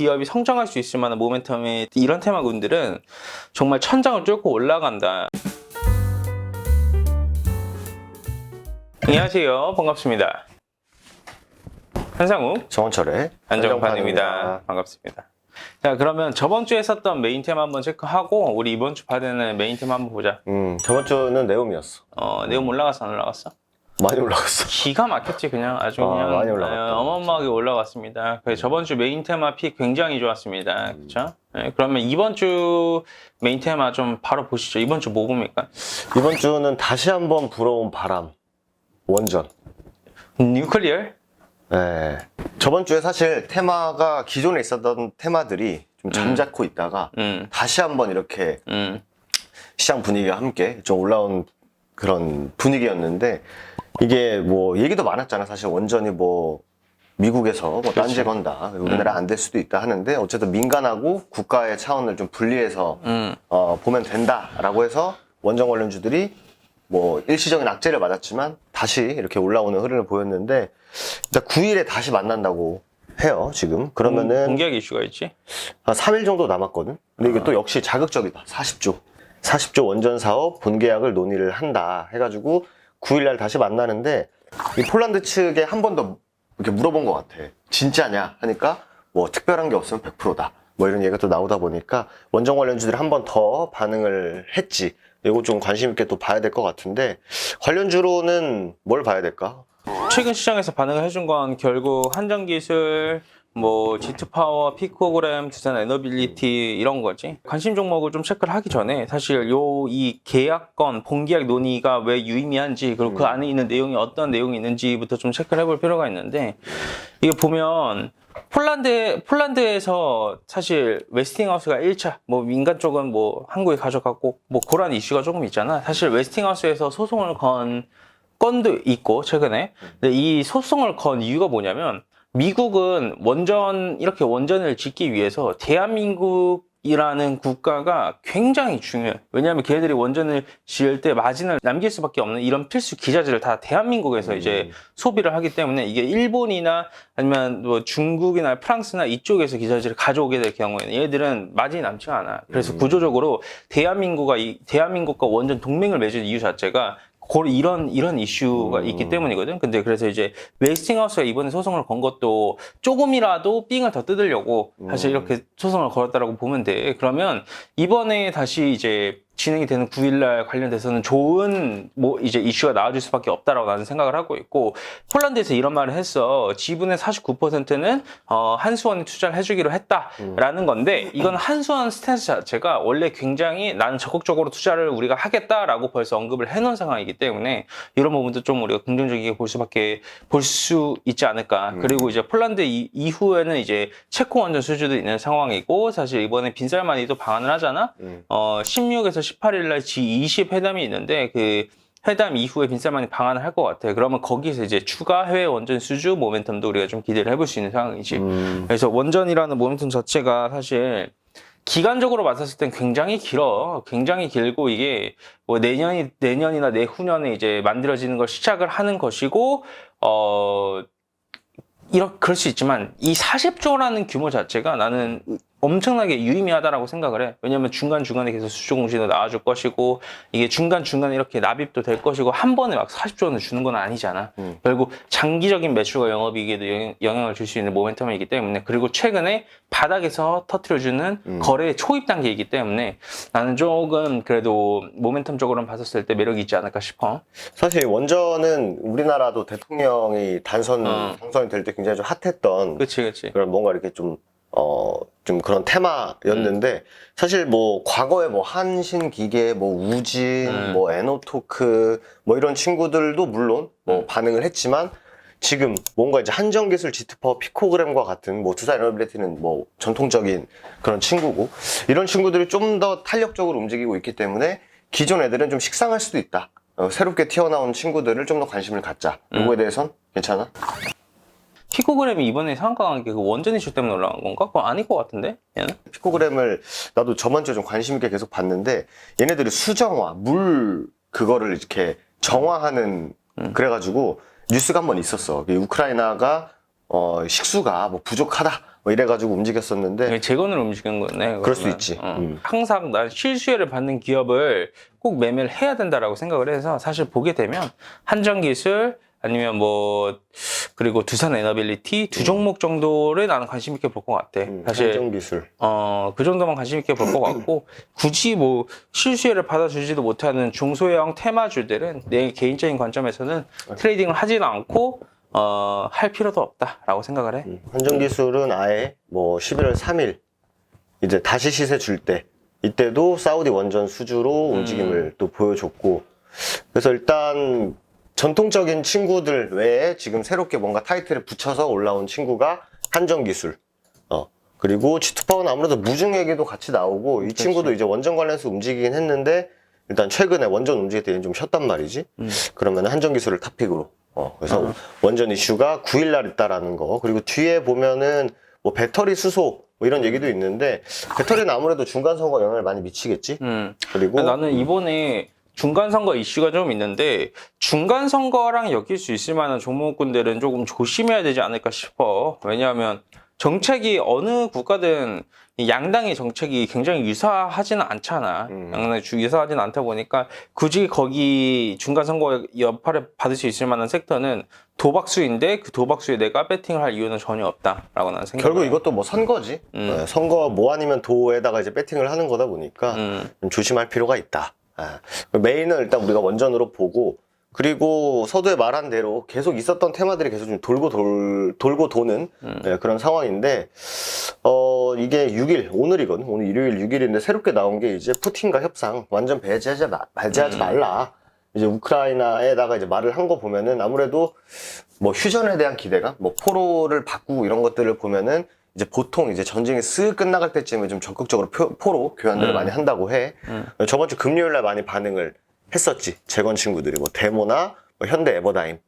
기업이 성장할 수 있을 만한 모멘텀의 이런 테마군들은 정말 천장을 뚫고 올라간다. 안녕하세요. 반갑습니다. 한상욱, 정원철의 안정판입니다. 반갑습니다. 자, 그러면 저번 주에 썼던 메인 테마 한번 체크하고 우리 이번 주 받는 메인 테마 한번 보자. 저번 주는 네옴이었어. 네옴 올라갔어, 안 올라갔어? 많이 올라갔어. 기가 막혔지. 그냥 아주 그냥 많이 올라갔다. 어마어마하게 올라갔습니다. 그래서 저번 주 메인 테마 픽 굉장히 좋았습니다. 그렇죠? 네, 그러면 이번 주 메인 테마 좀 바로 보시죠. 이번 주 뭐 봅니까? 이번 주는 다시 한번 불어온 바람. 원전. 뉴클리어? 네. 저번 주에 사실 테마가 기존에 있었던 테마들이 좀 잠자코 있다가 다시 한번 이렇게 시장 분위기와 함께 좀 올라온 그런 분위기였는데, 이게 뭐 얘기도 많았잖아. 사실 원전이 뭐 미국에서 뭐 딴지 건다, 우리나라 안 될 수도 있다 하는데, 어쨌든 민간하고 국가의 차원을 좀 분리해서 보면 된다라고 해서 원전 관련주들이 뭐 일시적인 악재를 맞았지만 다시 이렇게 올라오는 흐름을 보였는데, 일단 9일에 다시 만난다고 해요. 지금 그러면은 공개하기 이슈가 있지? 한 3일 정도 남았거든. 근데 이게 또 역시 자극적이다. 40조 원전 사업 본계약을 논의를 한다 해가지고 9일날 다시 만나는데, 이 폴란드 측에 한 번 더 이렇게 물어본 것 같아. 진짜냐 하니까 뭐 특별한 게 없으면 100%다. 뭐 이런 얘기가 또 나오다 보니까 원전 관련주들이 한 번 더 반응을 했지. 이거 좀 관심 있게 또 봐야 될 것 같은데, 관련주로는 뭘 봐야 될까? 최근 시장에서 반응을 해준 건 결국 한전기술, 뭐 G2파워, 피코그램, 두산 에너빌리티 이런 거지. 관심 종목을 좀 체크를 하기 전에 사실 이 계약건, 본계약 논의가 왜 유의미한지, 그리고 그 안에 있는 내용이 어떤 내용이 있는지부터 좀 체크를 해볼 필요가 있는데, 이게 보면 폴란드에서 사실 웨스팅하우스가 1차, 뭐 민간 쪽은 뭐 한국에 가져갔고, 뭐 그런 이슈가 조금 있잖아. 사실 웨스팅하우스에서 소송을 건 건도 있고 최근에. 근데 이 소송을 건 이유가 뭐냐면, 미국은 이렇게 원전을 짓기 위해서 대한민국이라는 국가가 굉장히 중요해. 왜냐하면 걔네들이 원전을 지을 때 마진을 남길 수밖에 없는 이런 필수 기자재를 다 대한민국에서 이제 소비를 하기 때문에, 이게 일본이나 아니면 뭐 중국이나 프랑스나 이쪽에서 기자재를 가져오게 될 경우에는 얘들은 마진이 남지가 않아. 그래서 구조적으로 대한민국과 원전 동맹을 맺은 이유 자체가 이런 이슈가 있기 때문이거든. 근데 그래서 이제 웨스팅하우스가 이번에 소송을 건 것도 조금이라도 삥을 더 뜯으려고 사실 이렇게 소송을 걸었다라고 보면 돼. 그러면 이번에 다시 이제 진행이 되는 9일날 관련돼서는 좋은 이제 이슈가 나와줄 수밖에 없다라고 나는 생각을 하고 있고, 폴란드에서 이런 말을 했어. 지분의 49%는 한수원이 투자를 해주기로 했다라는 건데, 이건 한수원 스탠스 자체가 원래 굉장히 나는 적극적으로 투자를 우리가 하겠다라고 벌써 언급을 해놓은 상황이기 때문에, 이런 부분도 좀 우리가 긍정적이게 볼 수 있지 않을까. 그리고 이제 폴란드 이후에는 이제 체코 원전 수주도 있는 상황이고, 사실 이번에 빈살만이도 방한을 하잖아. 16에서 18일날 G20 회담이 있는데, 그 회담 이후에 빈살만이 방한을 할 것 같아. 그러면 거기서 이제 추가 해외 원전 수주 모멘텀도 우리가 좀 기대를 해볼 수 있는 상황이지. 그래서 원전이라는 모멘텀 자체가 사실 기간적으로 봤었을 땐 굉장히 길어. 굉장히 길고, 이게 뭐 내년이나 내후년에 이제 만들어지는 걸 시작을 하는 것이고, 그럴 수 있지만 이 40조라는 규모 자체가 나는 엄청나게 유의미하다라고 생각을 해. 왜냐면 중간중간에 계속 수주 공시도 나와줄 것이고, 이게 중간중간에 이렇게 납입도 될 것이고, 한 번에 막 40조 원을 주는 건 아니잖아. 결국 장기적인 매출과 영업이익에도 영향을 줄 수 있는 모멘텀이기 때문에, 그리고 최근에 바닥에서 터트려주는 거래의 초입 단계이기 때문에 나는 조금 그래도 모멘텀적으로는 봤었을 때 매력이 있지 않을까 싶어. 사실 원전은 우리나라도 대통령이 당선이 될 때 굉장히 좀 핫했던, 그치. 그런 뭔가 이렇게 좀 그런 테마였는데, 사실 뭐 과거에 뭐 한신기계, 뭐 우진, 뭐 에노토크, 뭐 이런 친구들도 물론 뭐 반응을 했지만, 지금 뭔가 이제 한전기술, G2파워, 피코그램과 같은 뭐 두산 에너빌리티는 뭐 전통적인 그런 친구고, 이런 친구들이 좀 더 탄력적으로 움직이고 있기 때문에 기존 애들은 좀 식상할 수도 있다. 새롭게 튀어나온 친구들을 좀 더 관심을 갖자. 이거에 대해선 괜찮아? 피코그램이 이번에 상한가한 게 그 원전 이슈 때문에 올라간 건가? 그건 아닐 것 같은데? 얘는? 피코그램을 나도 저번 주에 좀 관심 있게 계속 봤는데, 얘네들이 수정화, 물 그거를 이렇게 정화하는, 그래가지고 뉴스가 한 번 있었어. 우크라이나가 식수가 뭐 부족하다, 뭐 이래가지고 움직였었는데 재건을 움직인 거네. 그럴 수 그러면. 있지. 항상 난 실수혜를 받는 기업을 꼭 매매를 해야 된다라고 생각을 해서 사실 보게 되면 한전기술 아니면 뭐 그리고 두산에너빌리티 두 종목 정도를 나는 관심 있게 볼 것 같아. 사실 한전기술. 그 정도만 관심 있게 볼 것 같고 굳이 뭐 실수혜를 받아주지도 못하는 중소형 테마주들은 내 개인적인 관점에서는 트레이딩을 하지는 않고 할 필요도 없다라고 생각을 해. 한전기술은 아예 뭐 11월 3일 이제 다시 시세 줄 때 이때도 사우디 원전 수주로 움직임을 또 보여줬고 그래서 일단 전통적인 친구들 외에 지금 새롭게 뭔가 타이틀을 붙여서 올라온 친구가 한전기술 그리고 G2파워는 아무래도 무중 얘기도 같이 나오고 이 친구도 이제 원전 관련해서 움직이긴 했는데 일단 최근에 원전 움직일 때 좀 쉬었단 말이지. 그러면 한전기술을 탑픽으로 그래서 원전 이슈가 9일날 있다라는 거. 그리고 뒤에 보면은 뭐 배터리 수소 뭐 이런 얘기도 있는데 배터리는 아무래도 중간 선거 영향을 많이 미치겠지. 그리고 나는 이번에 중간 선거 이슈가 좀 있는데 중간 선거랑 엮일 수 있을 만한 종목군들은 조금 조심해야 되지 않을까 싶어. 왜냐하면 정책이 어느 국가든 양당의 정책이 굉장히 유사하지는 않잖아. 양당이 유사하지는 않다 보니까 굳이 거기 중간 선거 여파를 받을 수 있을 만한 섹터는 도박수인데 그 도박수에 내가 배팅을 할 이유는 전혀 없다라고 나는 생각해. 결국 이것도 뭐 선거지. 선거 뭐 아니면 도에다가 이제 배팅을 하는 거다 보니까 좀 조심할 필요가 있다. 메인은 일단 우리가 원전으로 보고 그리고 서두에 말한 대로 계속 있었던 테마들이 계속 좀 돌고 도는 그런 상황인데 이게 6일 오늘이거든. 오늘 일요일 6일인데 새롭게 나온 게 이제 푸틴과 협상 완전 배제하지 말라. 이제 우크라이나에다가 이제 말을 한 거 보면은 아무래도 뭐 휴전에 대한 기대감, 뭐 포로를 바꾸고 이런 것들을 보면은 이제 보통 이제 전쟁이 쓱 끝나갈 때쯤에 좀 적극적으로 포로 교환들을 많이 한다고 해. 저번 주 금요일 날 많이 반응을 했었지. 재건 친구들이 뭐 데모나 뭐 현대 에버다임,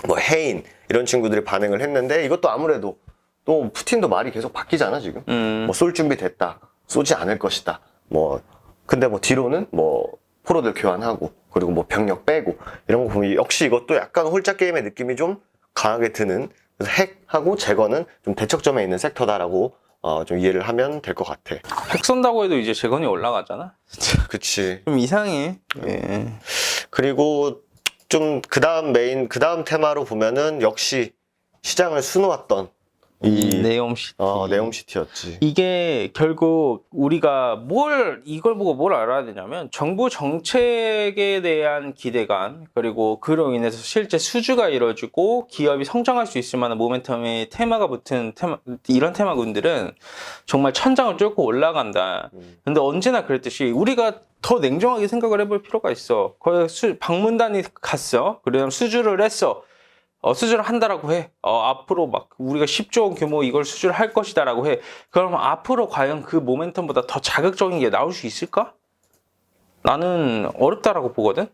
뭐 해인 이런 친구들이 반응을 했는데 이것도 아무래도 또 푸틴도 말이 계속 바뀌잖아 지금. 뭐 쏠 준비 됐다, 쏘지 않을 것이다. 뭐 근데 뭐 뒤로는 뭐 포로들 교환하고 그리고 뭐 병력 빼고 이런 거 보면 역시 이것도 약간 홀짝 게임의 느낌이 좀 강하게 드는. 그래서 핵하고 재건은 좀 대척점에 있는 섹터다라고 좀 이해를 하면 될 것 같아. 핵 쏜다고 해도 이제 재건이 올라가잖아. 그치. 좀 이상해. 예. 그리고 좀 그 다음 테마로 보면은 역시 시장을 수놓았던 이 네옴시티. 네옴시티였지. 이게 결국 우리가 이걸 보고 뭘 알아야 되냐면 정부 정책에 대한 기대감 그리고 그로 인해서 실제 수주가 이루어지고 기업이 성장할 수 있을 만한 모멘텀의 테마가 붙은 이런 테마군들은 정말 천장을 뚫고 올라간다. 근데 언제나 그랬듯이 우리가 더 냉정하게 생각을 해볼 필요가 있어. 거기 방문단이 갔어. 그다음 수주를 했어. 수주를 한다라고 해. 앞으로 막 우리가 10조 원 규모 이걸 수주를 할 것이다라고 해. 그럼 앞으로 과연 그 모멘텀보다 더 자극적인 게 나올 수 있을까? 나는 어렵다라고 보거든.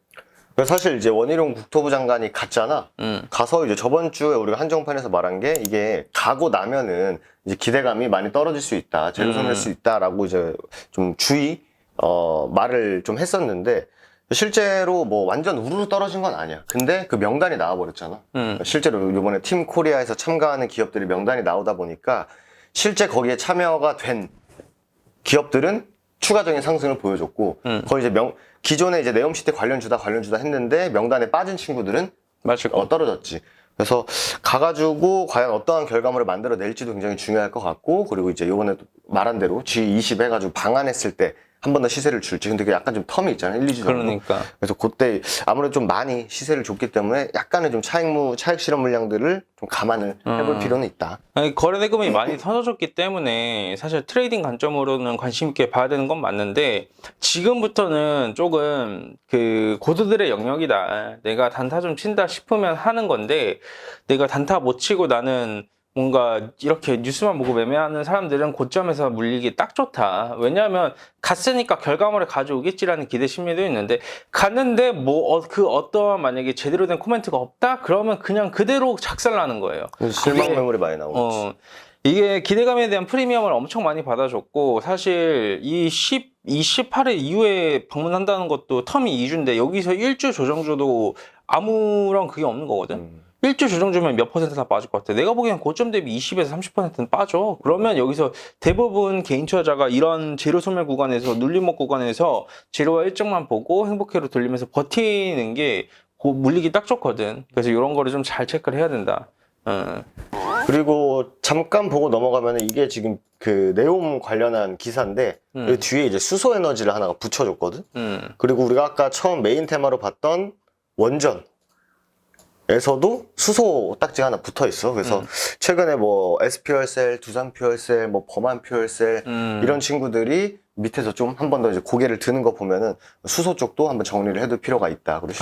사실 이제 원희룡 국토부 장관이 갔잖아. 가서 이제 저번 주에 우리가 한정판에서 말한 게 이게 가고 나면은 이제 기대감이 많이 떨어질 수 있다, 재조선될 수 있다라고 이제 좀 말을 좀 했었는데. 실제로 뭐 완전 우르르 떨어진 건 아니야. 근데 그 명단이 나와버렸잖아. 실제로 이번에 팀 코리아에서 참가하는 기업들이 명단이 나오다 보니까 실제 거기에 참여가 된 기업들은 추가적인 상승을 보여줬고 거의 이제 기존에 이제 네옴시티 관련주다 했는데 명단에 빠진 친구들은 떨어졌지. 그래서 가가지고 과연 어떠한 결과물을 만들어낼지도 굉장히 중요할 것 같고 그리고 이제 요번에 말한 대로 G20 해가지고 방한했을 때 한 번 더 시세를 줄지. 근데 그 약간 좀 텀이 있잖아. 1, 2주 정도. 그러니까. 그래서 그때 아무래도 좀 많이 시세를 줬기 때문에 약간의 좀 차익 실현 물량들을 좀 감안을 해볼 필요는 있다. 아니, 거래 대금이 많이 터져줬기 때문에 사실 트레이딩 관점으로는 관심 있게 봐야 되는 건 맞는데 지금부터는 조금 그 고수들의 영역이다. 내가 단타 좀 친다 싶으면 하는 건데 내가 단타 못 치고 나는 뭔가 이렇게 뉴스만 보고 매매하는 사람들은 고점에서 물리기 딱 좋다. 왜냐하면 갔으니까 결과물을 가져오겠지라는 기대 심리도 있는데 갔는데 뭐 그 어떠한 만약에 제대로 된 코멘트가 없다? 그러면 그냥 그대로 작살나는 거예요. 실망 매물이 많이 나오지. 이게 기대감에 대한 프리미엄을 엄청 많이 받아줬고 사실 이 18일 이후에 방문한다는 것도 텀이 2주인데 여기서 1주 조정줘도 아무런 그게 없는 거거든. 일주 조정 주면 몇 퍼센트나 빠질 것 같아? 내가 보기엔 고점 대비 20에서 30%는 빠져. 그러면 여기서 대부분 개인 투자자가 이런 재료 소멸 구간에서 눌림목 구간에서 재료와 일정만 보고 행복회로 돌리면서 버티는 게 물리기 딱 좋거든. 그래서 이런 거를 좀 잘 체크를 해야 된다. 그리고 잠깐 보고 넘어가면 이게 지금 그 네옴 관련한 기사인데 그 뒤에 이제 수소 에너지를 하나가 붙여줬거든. 그리고 우리가 아까 처음 메인 테마로 봤던 원전 에서도 수소 딱지가 하나 붙어 있어. 그래서 최근에 뭐 SP혈셀, 두산퓨얼셀, 뭐 범한퓨얼셀 이런 친구들이 밑에서 좀 한 번 더 이제 고개를 드는 거 보면은 수소 쪽도 한번 정리를 해둘 필요가 있다. 그리고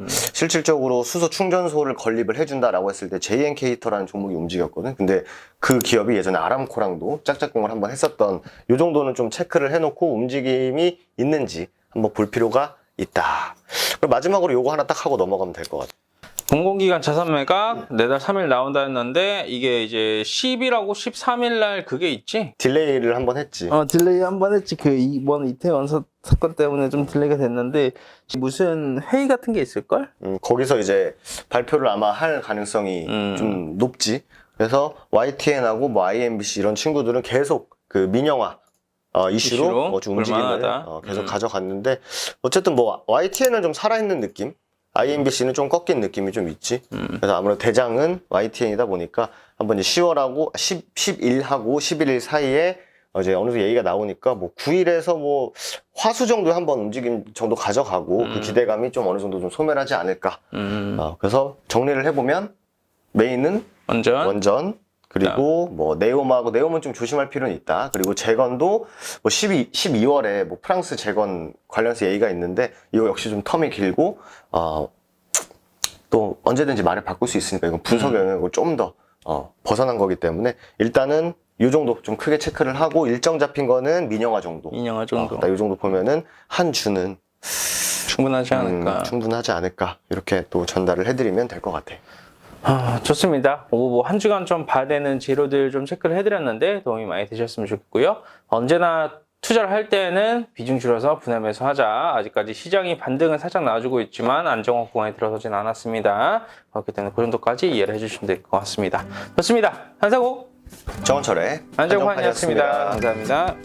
실질적으로 수소 충전소를 건립을 해준다라고 했을 때 JN케이터라는 종목이 움직였거든. 근데 그 기업이 예전에 아람코랑도 짝짝꿍을 한번 했었던 요 정도는 좀 체크를 해놓고 움직임이 있는지 한번 볼 필요가 있다. 그리고 마지막으로 요거 하나 딱 하고 넘어가면 될 것 같아. 공공기관 자산 매각 내달 3일 나온다 했는데 이게 이제 10일하고 13일 날 그게 있지? 딜레이를 한번 했지. 딜레이 한번 했지. 그 이번 이태원 사건 때문에 좀 딜레이가 됐는데 무슨 회의 같은 게 있을걸? 거기서 이제 발표를 아마 할 가능성이 좀 높지. 그래서 YTN하고 뭐 IMBC 이런 친구들은 계속 그 민영화 이슈로 뭐 좀 움직임을 계속 가져갔는데 어쨌든 뭐 YTN은 좀 살아있는 느낌, IMBC는 좀 꺾인 느낌이 좀 있지. 그래서 아무래도 대장은 YTN이다 보니까 한번 이제 10일하고 11일 사이에 이제 어느 정도 얘기가 나오니까 뭐 9일에서 뭐 화수 정도 한번 움직임 정도 가져가고 그 기대감이 좀 어느 정도 좀 소멸하지 않을까. 그래서 정리를 해보면 메인은 원전 그리고 뭐 네옴은 좀 조심할 필요는 있다. 그리고 재건도 뭐 12월에 뭐 프랑스 재건 관련해서 얘기가 있는데 이거 역시 좀 텀이 길고 또 언제든지 말을 바꿀 수 있으니까 이건 분석 영역으로 좀 더 벗어난 거기 때문에 일단은 이 정도 좀 크게 체크를 하고 일정 잡힌 거는 민영화 정도. 이 정도 보면은 한 주는 충분하지 않을까. 충분하지 않을까. 이렇게 또 전달을 해드리면 될 것 같아. 좋습니다. 뭐 한 주간 좀 봐야 되는 재료들 좀 체크를 해드렸는데 도움이 많이 되셨으면 좋겠고요. 언제나 투자를 할 때는 비중 줄여서 분할 매수하자. 아직까지 시장이 반등은 살짝 나와주고 있지만 안정화 구간에 들어서진 않았습니다. 그렇기 때문에 그 정도까지 이해를 해주시면 될 것 같습니다. 좋습니다. 한사고 정원철의 안정환이었습니다. 감사합니다.